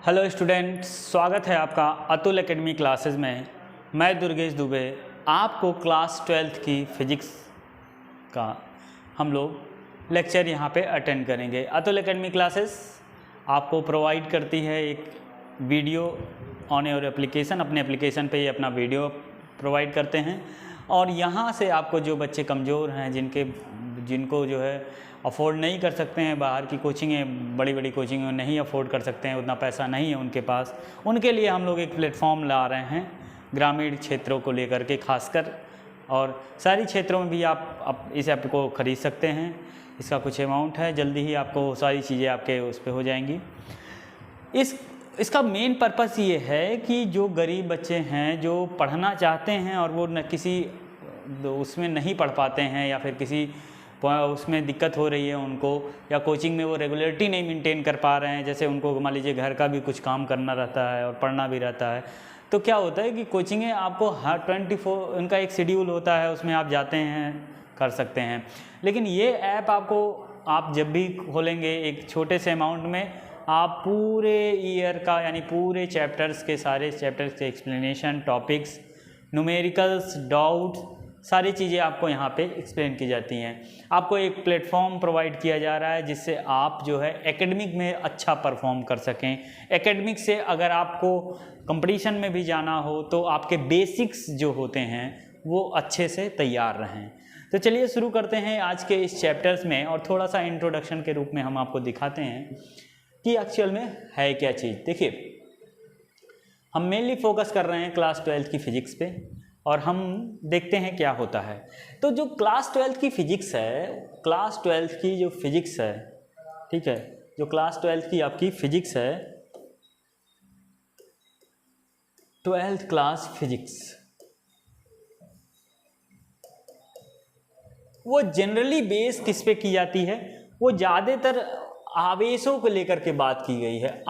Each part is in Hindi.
हेलो स्टूडेंट्स, स्वागत है आपका अतुल एकेडमी क्लासेस में। मैं दुर्गेश दुबे आपको क्लास 12th की फिजिक्स का हम लोग लेक्चर यहाँ पे अटेंड करेंगे। अतुल एकेडमी क्लासेस आपको प्रोवाइड करती है एक वीडियो ऑन योर एप्लीकेशन। अपने एप्लीकेशन पे ही अपना वीडियो प्रोवाइड करते हैं और यहाँ से आपको जो बच्चे कमज़ोर हैं, जिनको जो है अफोर्ड नहीं कर सकते हैं, बाहर की कोचिंगें, बड़ी बड़ी कोचिंगें नहीं अफोर्ड कर सकते हैं, उतना पैसा नहीं है उनके पास, उनके लिए हम लोग एक प्लेटफॉर्म ला रहे हैं ग्रामीण क्षेत्रों को लेकर के खासकर। और शहरी क्षेत्रों में भी आप इस ऐप को ख़रीद सकते हैं। इसका कुछ अमाउंट है, जल्दी ही आपको सारी चीज़ें आपके उस पर हो जाएंगी। इसका मेन पर्पस ये है कि जो गरीब बच्चे हैं जो पढ़ना चाहते हैं और वो न किसी उसमें नहीं पढ़ पाते हैं या फिर किसी उसमें दिक्कत हो रही है उनको, या कोचिंग में वो रेगुलरिटी नहीं मेंटेन कर पा रहे हैं, जैसे उनको मान लीजिए घर का भी कुछ काम करना रहता है और पढ़ना भी रहता है, तो क्या होता है कि कोचिंगें आपको हर 24 उनका एक शेड्यूल होता है, उसमें आप जाते हैं, कर सकते हैं। लेकिन ये ऐप आप जब भी खोलेंगे एक छोटे से अमाउंट में आप पूरे ईयर का यानी पूरे सारे चैप्टर्स के एक्सप्लेनेशन, टॉपिक्स, न्यूमेरिकल्स, डाउट्स, सारी चीज़ें आपको यहाँ पे एक्सप्लेन की जाती हैं। आपको एक प्लेटफॉर्म प्रोवाइड किया जा रहा है जिससे आप जो है एकेडमिक में अच्छा परफॉर्म कर सकें। एकेडमिक से अगर आपको कंपटीशन में भी जाना हो तो आपके बेसिक्स जो होते हैं वो अच्छे से तैयार रहें। तो चलिए शुरू करते हैं आज के इस चैप्टर्स में, और थोड़ा सा इंट्रोडक्शन के रूप में हम आपको दिखाते हैं कि एक्चुअल में है क्या चीज़। देखिए, हम मेनली फोकस कर रहे हैं क्लास 12th की फिजिक्स पे और हम देखते हैं क्या होता है। तो जो क्लास 12th की फिजिक्स है, क्लास 12th की जो फिजिक्स है, ठीक है, जो क्लास 12th की आपकी फिजिक्स है, 12th क्लास फिजिक्स, वो जनरली बेस किस पे की जाती है? वो ज़्यादातर आवेशों को लेकर के बात की गई है।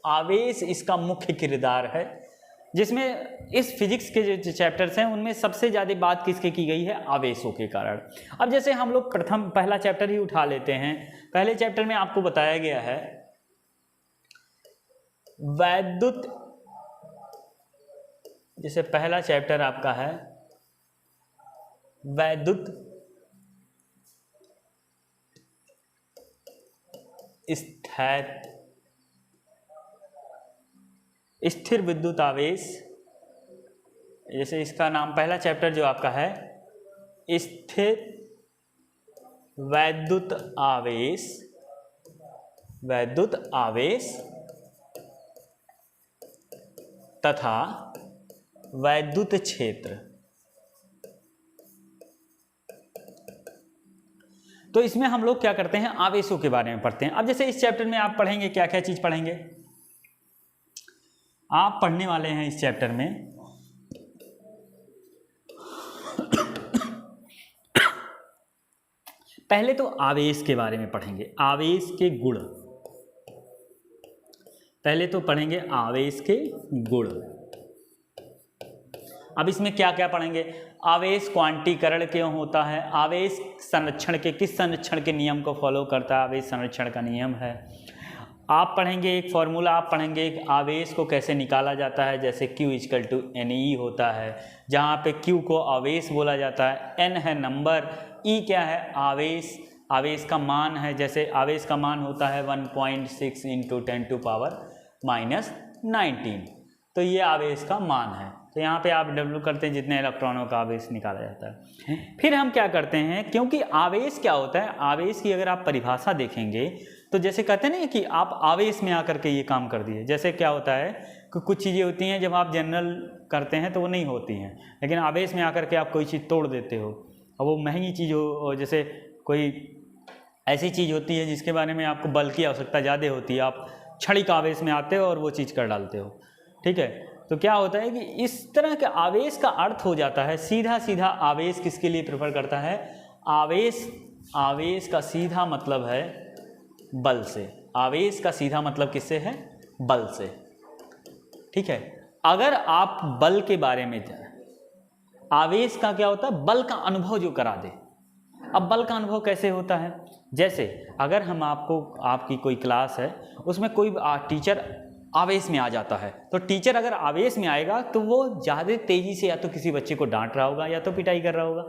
आवेश इसका मुख्य किरदार है, जिसमें इस फिजिक्स के जो चैप्टर्स हैं उनमें सबसे ज़्यादा बात किसके की गई है? आवेशों के कारण। अब जैसे हम लोग पहला चैप्टर ही उठा लेते हैं। पहले चैप्टर में आपको बताया गया है वैद्युत, जैसे पहला चैप्टर आपका है वैद्युत स्थिर विद्युत आवेश। जैसे इसका नाम पहला चैप्टर जो आपका है स्थिर वैद्युत आवेश तथा वैद्युत क्षेत्र। तो इसमें हम लोग क्या करते हैं? आवेशों के बारे में पढ़ते हैं। अब जैसे इस चैप्टर में आप पढ़ेंगे, क्या क्या चीज पढ़ेंगे? आप पढ़ने वाले हैं इस चैप्टर में पहले तो आवेश के बारे में पढ़ेंगे, आवेश के गुण। पहले तो पढ़ेंगे आवेश के गुण। अब इसमें क्या क्या पढ़ेंगे? आवेश क्वांटीकरण क्यों होता है, आवेश संरक्षण के किस संरक्षण के नियम को फॉलो करता है, आवेश संरक्षण का नियम है। आप पढ़ेंगे एक फॉर्मूला, आप पढ़ेंगे एक आवेश को कैसे निकाला जाता है, जैसे Q = NE होता है, जहाँ पे Q को आवेश बोला जाता है, N है नंबर, E क्या है? आवेश का मान है। जैसे आवेश का मान होता है 1.6 × 10⁻⁻19, तो ये आवेश का मान है। तो यहाँ पे आप W करते हैं जितने इलेक्ट्रॉनों का आवेश निकाला जाता है। फिर हम क्या करते हैं, क्योंकि आवेश क्या होता है, आवेश की अगर आप परिभाषा देखेंगे तो जैसे कहते हैं ना कि आप आवेश में आकर के ये काम कर दिए। जैसे क्या होता है कि कुछ चीज़ें होती हैं जब आप जनरल करते हैं तो वो नहीं होती हैं, लेकिन आवेश में आकर के आप कोई चीज़ तोड़ देते हो और वो महंगी चीज़ हो, जैसे कोई ऐसी चीज़ होती है जिसके बारे में आपको बल की आवश्यकता ज़्यादा होती है, आप क्षणिक आवेश में आते हो और वो चीज़ कर डालते हो, ठीक है। तो क्या होता है कि इस तरह के आवेश का अर्थ हो जाता है सीधा आवेश किसके लिए प्रेफर करता है? आवेश का सीधा मतलब है बल से। आवेश का सीधा मतलब किससे है? बल से, ठीक है। अगर आप बल के बारे में, आवेश का क्या होता है? बल का अनुभव जो करा दे। अब बल का अनुभव कैसे होता है? जैसे अगर हम आपकी कोई क्लास है, उसमें कोई टीचर आवेश में आ जाता है, तो टीचर अगर आवेश में आएगा तो वो ज़्यादा तेज़ी से या तो किसी बच्चे को डांट रहा होगा या तो पिटाई कर रहा होगा।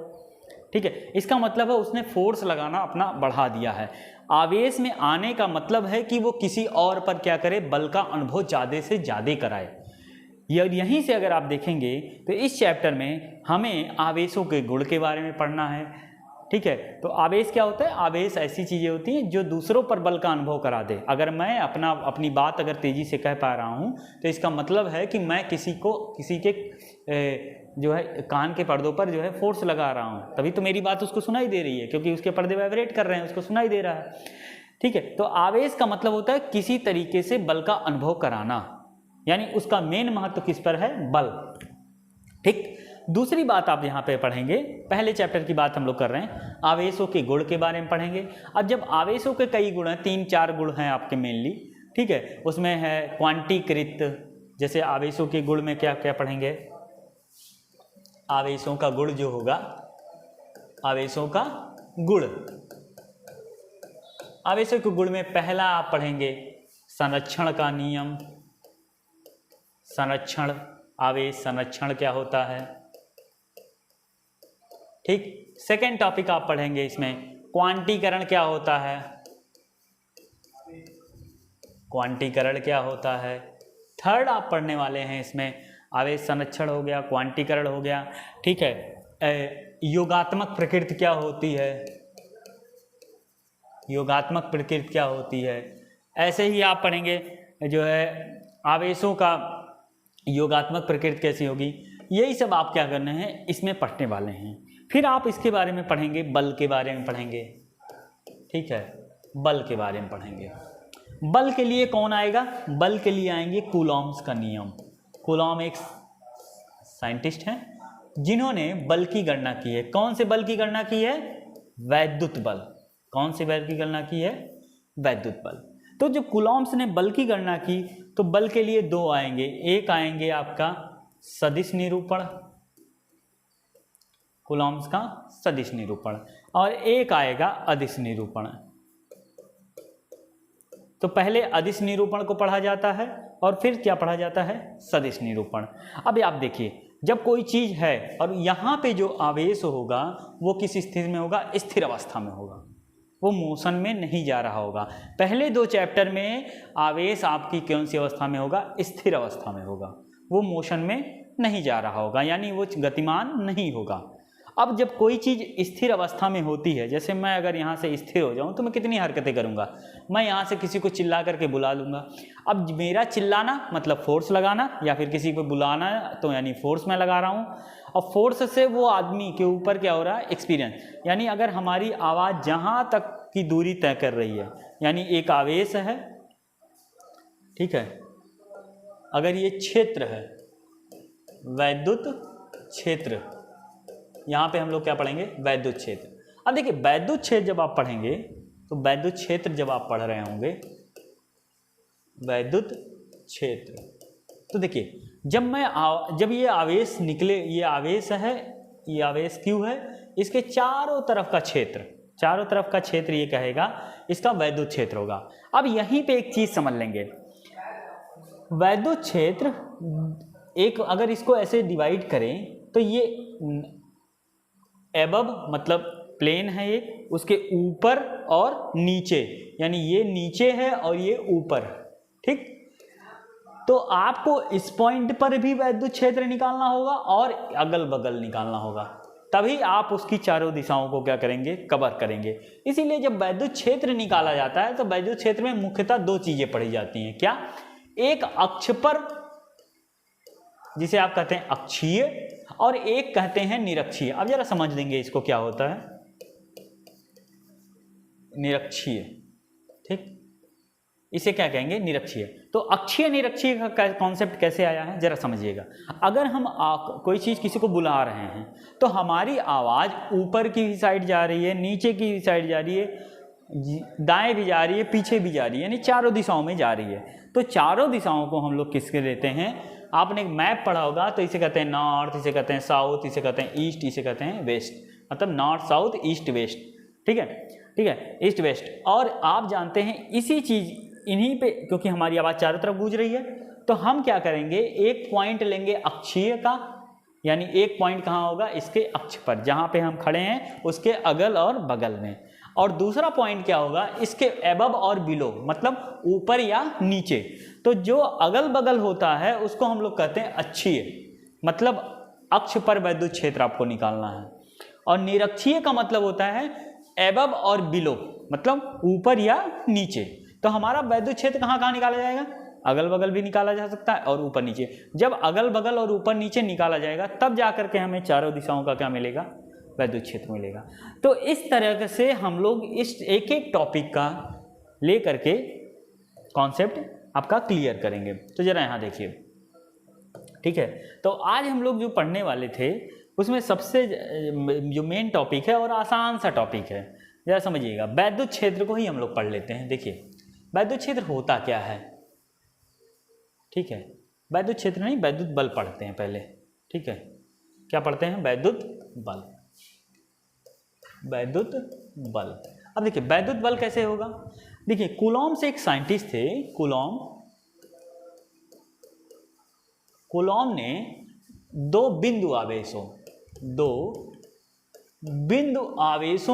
ठीक है, इसका मतलब है उसने फोर्स लगाना अपना बढ़ा दिया है। आवेश में आने का मतलब है कि वो किसी और पर क्या करे, बल का अनुभव ज़्यादा से ज़्यादा कराए। यहीं से अगर आप देखेंगे तो इस चैप्टर में हमें आवेशों के गुण के बारे में पढ़ना है। ठीक है, तो आवेश क्या होता है? आवेश ऐसी चीज़ें होती हैं जो दूसरों पर बल का अनुभव करा दे। अगर मैं अपनी बात अगर तेज़ी से कह पा रहा हूँ तो इसका मतलब है कि मैं किसी के जो है कान के पर्दों पर जो है फोर्स लगा रहा हूँ, तभी तो मेरी बात उसको सुनाई दे रही है, क्योंकि उसके पर्दे वाइब्रेट कर रहे हैं, उसको सुनाई दे रहा है। ठीक है, तो आवेश का मतलब होता है किसी तरीके से बल का अनुभव कराना, यानी उसका मेन महत्व किस पर है? बल। ठीक, दूसरी बात आप यहाँ पे पढ़ेंगे, पहले चैप्टर की बात हम लोग कर रहे हैं, आवेशों के गुण के बारे में पढ़ेंगे। अब जब आवेशों के कई गुण हैं, 3-4 गुण हैं आपके मेनली, ठीक है, उसमें है क्वांटीकृत। जैसे आवेशों के गुण में क्या क्या पढ़ेंगे? आवेशों का गुण जो होगा, आवेशों का गुण, आवेशों के गुण में पहला आप पढ़ेंगे संरक्षण का नियम। संरक्षण, आवेश संरक्षण क्या होता है? ठीक, सेकेंड टॉपिक आप पढ़ेंगे इसमें क्वांटीकरण क्या होता है? क्वांटीकरण क्या होता है? थर्ड आप पढ़ने वाले हैं इसमें आवेश संरक्षण हो गया, क्वांटीकरण हो गया। ठीक है, योगात्मक प्रकृति क्या होती है? योगात्मक प्रकृति क्या होती है? ऐसे ही आप पढ़ेंगे जो है आवेशों का योगात्मक प्रकृति कैसी होगी। यही सब आप क्या करने हैं, इसमें पढ़ने वाले हैं। फिर आप इसके बारे में पढ़ेंगे, बल के बारे में पढ़ेंगे। ठीक है, बल के बारे में पढ़ेंगे। बल के लिए कौन आएगा? बल के लिए आएंगे कूलॉम्स का नियम। कूलॉम एक साइंटिस्ट हैं जिन्होंने बल की गणना की है। कौन से बल की गणना की है? वैद्युत बल। कौन से बल की गणना की है? वैद्युत बल। तो जो कूलॉम्स ने बल की गणना की, तो बल के लिए 2 आएंगे। एक आएंगे आपका सदिश निरूपण, कूलॉम्स का सदिश निरूपण, और एक आएगा अदिश निरूपण। तो पहले अदिश निरूपण को पढ़ा जाता है और फिर क्या पढ़ा जाता है? सदिश निरूपण। अब आप देखिए, जब कोई चीज है और यहाँ पे जो आवेश होगा वो किस स्थिति में होगा? स्थिर अवस्था में होगा, वो मोशन में नहीं जा रहा होगा। पहले 2 चैप्टर में आवेश आपकी कौन सी अवस्था में होगा? स्थिर अवस्था में होगा, वो मोशन में नहीं जा रहा होगा, यानी वो गतिमान नहीं होगा। अब जब कोई चीज़ स्थिर अवस्था में होती है, जैसे मैं अगर यहाँ से स्थिर हो जाऊँ तो मैं कितनी हरकतें करूँगा? मैं यहाँ से किसी को चिल्ला करके बुला लूँगा। अब मेरा चिल्लाना मतलब फोर्स लगाना, या फिर किसी को बुलाना तो यानी फोर्स मैं लगा रहा हूँ, और फोर्स से वो आदमी के ऊपर क्या हो रहा है? एक्सपीरियंस। यानी अगर हमारी आवाज़ जहाँ तक की दूरी तय कर रही है, यानी एक आवेश है, ठीक है, अगर ये क्षेत्र है, वैद्युत क्षेत्र, यहाँ पे हम लोग क्या पढ़ेंगे? वैद्युत क्षेत्र। अब देखिए, वैद्युत क्षेत्र जब आप पढ़ेंगे तो वैद्युत क्षेत्र जब आप पढ़ रहे होंगे, वैद्युत क्षेत्र, तो देखिए जब ये आवेश निकले, ये आवेश है, ये आवेश क्यों है? इसके चारों तरफ का क्षेत्र, चारों तरफ का क्षेत्र ये कहेगा इसका वैद्युत क्षेत्र होगा। अब यहीं पे एक चीज समझ लेंगे, वैद्युत क्षेत्र एक, अगर इसको ऐसे डिवाइड करें तो ये एबव मतलब प्लेन है, ये उसके ऊपर और नीचे, यानी ये नीचे है और ये ऊपर। ठीक, तो आपको इस पॉइंट पर भी वैद्युत क्षेत्र निकालना होगा और अगल बगल निकालना होगा, तभी आप उसकी चारों दिशाओं को क्या करेंगे? कवर करेंगे। इसीलिए जब वैद्युत क्षेत्र निकाला जाता है तो वैद्युत क्षेत्र में मुख्यतः 2 चीजें पढ़ी जाती हैं। क्या? एक अक्ष पर, जिसे आप कहते हैं अक्षीय, और एक कहते हैं निरक्षीय। अब जरा समझ लेंगे इसको क्या होता है निरक्षीय। ठीक, इसे क्या कहेंगे? निरक्षीय। तो अक्षीय निरक्षीय का कॉन्सेप्ट कैसे आया है जरा समझिएगा। अगर हम कोई चीज किसी को बुला रहे हैं तो हमारी आवाज ऊपर की भी साइड जा रही है, नीचे की भी साइड जा रही है, दाएं भी जा रही है, पीछे भी जा रही है, यानी चारों दिशाओं में जा रही है। तो चारों दिशाओं को हम लोग किसके लेते हैं? आपने एक मैप पढ़ा होगा तो इसे कहते हैं नॉर्थ, इसे कहते हैं साउथ, इसे कहते हैं ईस्ट, इसे कहते हैं वेस्ट। मतलब नॉर्थ साउथ ईस्ट वेस्ट, ठीक है, ईस्ट वेस्ट। और आप जानते हैं इसी चीज़ इन्हीं पे, क्योंकि हमारी आवाज़ चारों तरफ गूंज रही है, तो हम क्या करेंगे, एक पॉइंट लेंगे अक्षीय का, यानी एक पॉइंट कहाँ होगा, इसके अक्ष पर, जहाँ पे हम खड़े हैं उसके अगल और बगल में। और दूसरा पॉइंट क्या होगा, इसके एबव और बिलो, मतलब ऊपर या नीचे। तो जो अगल बगल होता है उसको हम लोग कहते हैं अक्षीय, मतलब अक्ष पर वैद्युत क्षेत्र आपको निकालना है। और निरक्षीय का मतलब होता है एबव और बिलो, मतलब ऊपर या नीचे। तो हमारा वैद्युत क्षेत्र कहाँ कहाँ निकाला जाएगा, अगल बगल भी निकाला जा सकता है और ऊपर नीचे। जब अगल बगल और ऊपर नीचे निकाला जाएगा तब जाकर के हमें चारों दिशाओं का क्या मिलेगा, वैद्युत क्षेत्र मिलेगा। तो इस तरह से हम लोग इस एक एक टॉपिक का ले करके कॉन्सेप्ट आपका क्लियर करेंगे। तो जरा यहाँ देखिए, ठीक है। तो आज हम लोग जो पढ़ने वाले थे उसमें सबसे जो मेन टॉपिक है और आसान सा टॉपिक है, जरा समझिएगा, वैद्युत क्षेत्र को ही हम लोग पढ़ लेते हैं। देखिए वैद्युत क्षेत्र होता क्या है, ठीक है, वैद्युत क्षेत्र नहीं, वैद्युत बल पढ़ते हैं पहले, ठीक है। क्या पढ़ते हैं, वैद्युत बल, वैद्युत बल। अब देखिए वैद्युत बल कैसे होगा, देखिए कूलॉम से एक साइंटिस्ट थे, कूलॉम ने दो बिंदु आवेशों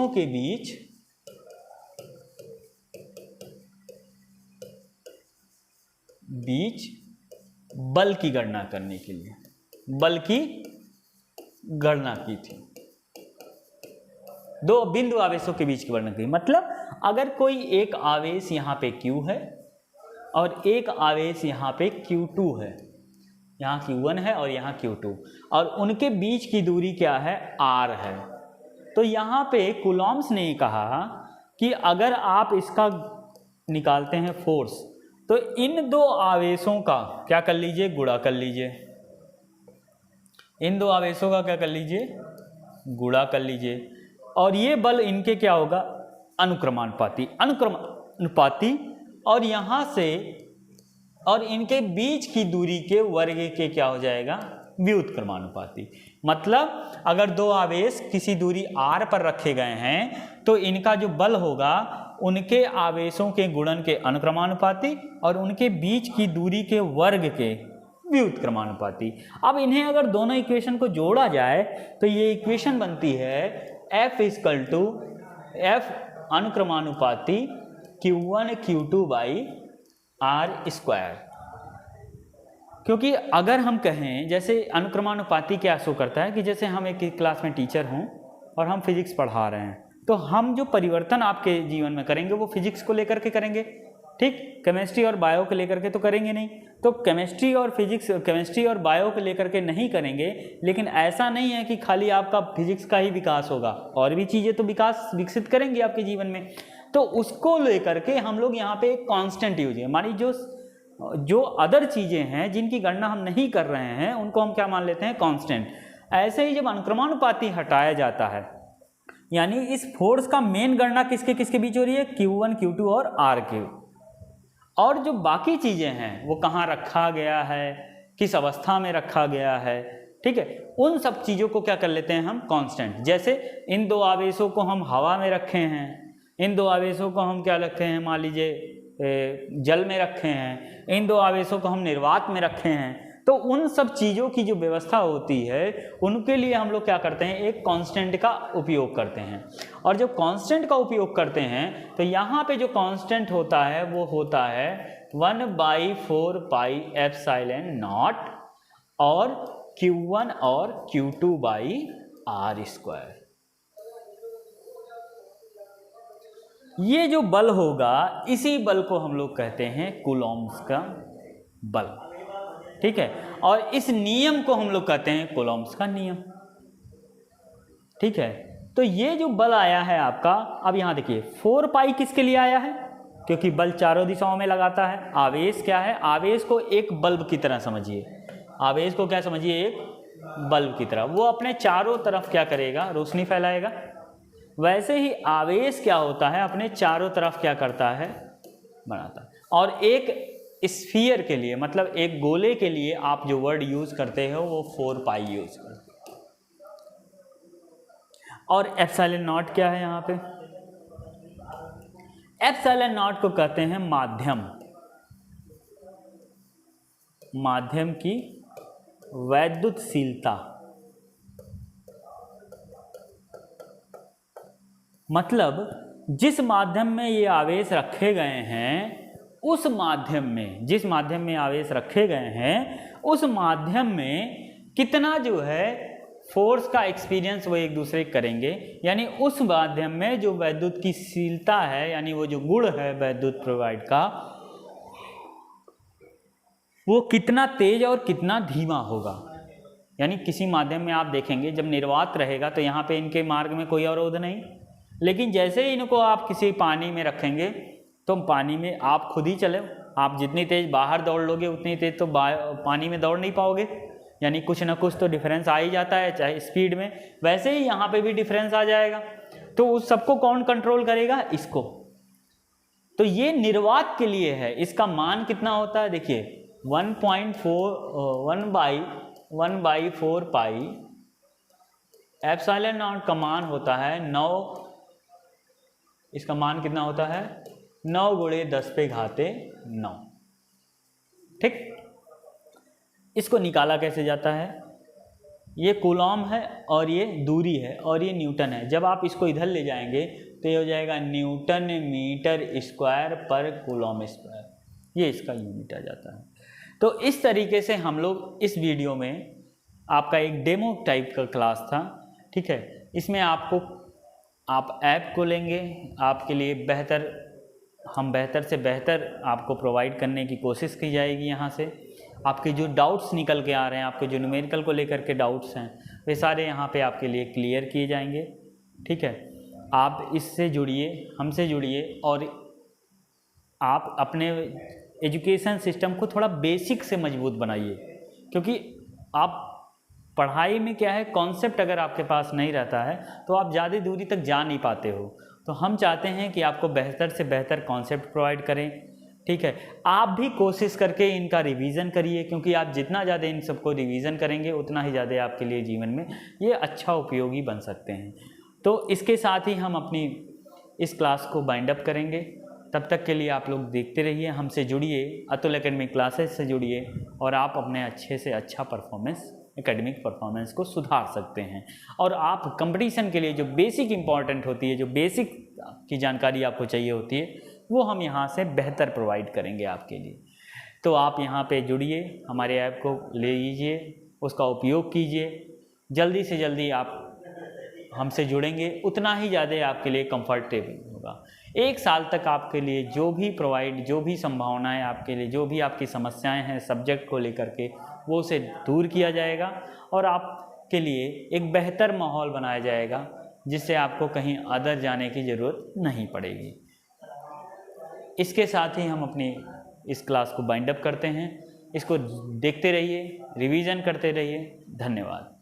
के बीच बल की गणना करने के लिए बल की गणना की थी। दो बिंदु आवेशों के बीच की गणना की, मतलब अगर कोई एक आवेश यहाँ पे Q है और एक आवेश यहाँ पे Q2 है, यहाँ Q1 है और यहाँ Q2, और उनके बीच की दूरी क्या है, R है। तो यहाँ पे कूलॉम्स ने कहा कि अगर आप इसका निकालते हैं फोर्स, तो इन दो आवेशों का क्या कर लीजिए, गुणा कर लीजिए, इन दो आवेशों का क्या कर लीजिए, गुणा कर लीजिए। और ये बल इनके क्या होगा, अनुक्रमानुपाती, और यहाँ से और इनके बीच की दूरी के वर्ग के क्या हो जाएगा, व्युत्क्रमानुपाती। मतलब अगर दो आवेश किसी दूरी r पर रखे गए हैं तो इनका जो बल होगा उनके आवेशों के गुणन के अनुक्रमानुपाती और उनके बीच की दूरी के वर्ग के व्युत्क्रमानुपाती। अब इन्हें अगर दोनों इक्वेशन को जोड़ा जाए तो ये इक्वेशन बनती है F अनुक्रमानुपाती Q1 Q2 by R square. क्योंकि अगर हम कहें, जैसे अनुक्रमानुपाती क्या शो करता है कि जैसे हम एक क्लास में टीचर हों और हम फिजिक्स पढ़ा रहे हैं, तो हम जो परिवर्तन आपके जीवन में करेंगे वो फिजिक्स को लेकर के करेंगे, ठीक, केमिस्ट्री और बायो को लेकर के तो करेंगे नहीं। तो केमिस्ट्री और बायो को लेकर के नहीं करेंगे, लेकिन ऐसा नहीं है कि खाली आपका फिजिक्स का ही विकास होगा, और भी चीज़ें तो विकसित करेंगी आपके जीवन में। तो उसको लेकर के हम लोग यहाँ पे एक कांस्टेंट यूज है, मानी जो अदर चीज़ें हैं जिनकी गणना हम नहीं कर रहे हैं उनको हम क्या मान लेते हैं, कांस्टेंट। ऐसे ही जब अनुक्रमानुपाती हटाया जाता है, यानी इस फोर्स का मेन गणना किसके किसके बीच हो रही है, Q1 Q2 और R के, और जो बाकी चीज़ें हैं वो कहाँ रखा गया है, किस अवस्था में रखा गया है, ठीक है, उन सब चीज़ों को क्या कर लेते हैं हम, कांस्टेंट। जैसे इन दो आवेशों को हम हवा में रखे हैं, इन दो आवेशों को हम क्या रखे हैं, मान लीजिए जल में रखे हैं, इन दो आवेशों को हम निर्वात में रखे हैं। तो उन सब चीज़ों की जो व्यवस्था होती है उनके लिए हम लोग क्या करते हैं, एक कांस्टेंट का उपयोग करते हैं। और जब कांस्टेंट का उपयोग करते हैं तो यहाँ पे जो कांस्टेंट होता है वो होता है 1/4 पाई एप्सिलॉन नॉट और Q1 और Q2 बाई R स्क्वायर। ये जो बल होगा इसी बल को हम लोग कहते हैं कूलॉम्स का बल, ठीक है। और इस नियम को हम लोग कहते हैं कूलॉम्स का नियम, ठीक है। तो ये जो बल आया है आपका, अब यहाँ देखिए 4 पाई किसके लिए आया है, क्योंकि बल चारों दिशाओं में लगाता है। आवेश क्या है, आवेश को एक बल्ब की तरह समझिए, आवेश को क्या समझिए, एक बल्ब की तरह, वो अपने चारों तरफ क्या करेगा, रोशनी फैलाएगा। वैसे ही आवेश क्या होता है, अपने चारों तरफ क्या करता है, बनाता है। और एक स्फीयर के लिए, मतलब एक गोले के लिए आप जो वर्ड यूज करते हो वो 4 पाई यूज करते हो। और एप्सिलॉन नॉट क्या है यहाँ पे? एप्सिलॉन नॉट को कहते हैं माध्यम, माध्यम की वैद्युतशीलता। मतलब जिस माध्यम में ये आवेश रखे गए हैं, उस माध्यम में, जिस माध्यम में आवेश रखे गए हैं उस माध्यम में कितना जो है फोर्स का एक्सपीरियंस वो एक दूसरे करेंगे, यानी उस माध्यम में जो वैद्युत की शीलता है, यानी वो जो गुण है वैद्युत प्रोवाइड का, वो कितना तेज और कितना धीमा होगा। यानी किसी माध्यम में आप देखेंगे जब निर्वात रहेगा तो यहाँ पे इनके मार्ग में कोई अवरोध नहीं, लेकिन जैसे ही इनको आप किसी पानी में रखेंगे तो पानी में आप खुद ही चले, आप जितनी तेज बाहर दौड़ लोगे उतनी तेज तो पानी में दौड़ नहीं पाओगे, यानी कुछ ना कुछ तो डिफरेंस आ ही जाता है, चाहे स्पीड में, वैसे ही यहाँ पे भी डिफरेंस आ जाएगा। तो उस सबको कौन कंट्रोल करेगा? इसको। तो ये निर्वात के लिए है, इसका मान कितना होता है देखिए 1/4 पाई एप्सिलॉन नॉट का मान होता है 9, इसका मान कितना होता है 9 × 10⁹। ठीक, इसको निकाला कैसे जाता है? ये कूलॉम है और ये दूरी है और ये न्यूटन है। जब आप इसको इधर ले जाएंगे तो ये हो जाएगा न्यूटन मीटर स्क्वायर पर कूलॉम स्क्वायर, ये इसका यूनिट आ जाता है। तो इस तरीके से हम लोग इस वीडियो में, आपका एक डेमो टाइप का क्लास था, ठीक है, इसमें आपको, आप ऐप को लेंगे, आपके लिए हम बेहतर से बेहतर आपको प्रोवाइड करने की कोशिश की जाएगी। यहाँ से आपके जो डाउट्स निकल के आ रहे हैं, आपके जो न्यूमेरिकल को लेकर के डाउट्स हैं, वे सारे यहाँ पे आपके लिए क्लियर किए जाएंगे। ठीक है, आप इससे जुड़िए, हमसे जुड़िए और आप अपने एजुकेशन सिस्टम को थोड़ा बेसिक से मजबूत बनाइए, क्योंकि आप पढ़ाई में क्या है, कॉन्सेप्ट अगर आपके पास नहीं रहता है तो आप ज़्यादा दूरी तक जा नहीं पाते हो। तो हम चाहते हैं कि आपको बेहतर से बेहतर कॉन्सेप्ट प्रोवाइड करें। ठीक है, आप भी कोशिश करके इनका रिवीजन करिए, क्योंकि आप जितना ज़्यादा इन सबको रिवीजन करेंगे उतना ही ज़्यादा आपके लिए जीवन में ये अच्छा उपयोगी बन सकते हैं। तो इसके साथ ही हम अपनी इस क्लास को बाइंड अप करेंगे। तब तक के लिए आप लोग देखते रहिए, हमसे जुड़िए, अतुल एकेडमिक क्लासेस से जुड़िए और आप अपने अच्छे से अच्छा परफॉर्मेंस, एकेडमिक परफॉर्मेंस को सुधार सकते हैं। और आप कंपटीशन के लिए जो बेसिक इंपॉर्टेंट होती है, जो बेसिक की जानकारी आपको चाहिए होती है, वो हम यहाँ से बेहतर प्रोवाइड करेंगे आपके लिए। तो आप यहाँ पे जुड़िए, हमारे ऐप को ले लीजिए, उसका उपयोग कीजिए। जल्दी से जल्दी आप हमसे जुड़ेंगे उतना ही ज़्यादा आपके लिए कंफर्टेबल होगा। 1 साल तक आपके लिए जो भी प्रोवाइड, जो भी संभावनाएं आपके लिए, जो भी आपकी समस्याएं हैं सब्जेक्ट को लेकर के, वो उसे दूर किया जाएगा और आपके लिए एक बेहतर माहौल बनाया जाएगा, जिससे आपको कहीं अदर जाने की ज़रूरत नहीं पड़ेगी। इसके साथ ही हम अपनी इस क्लास को बाइंड अप करते हैं। इसको देखते रहिए, रिवीजन करते रहिए। धन्यवाद।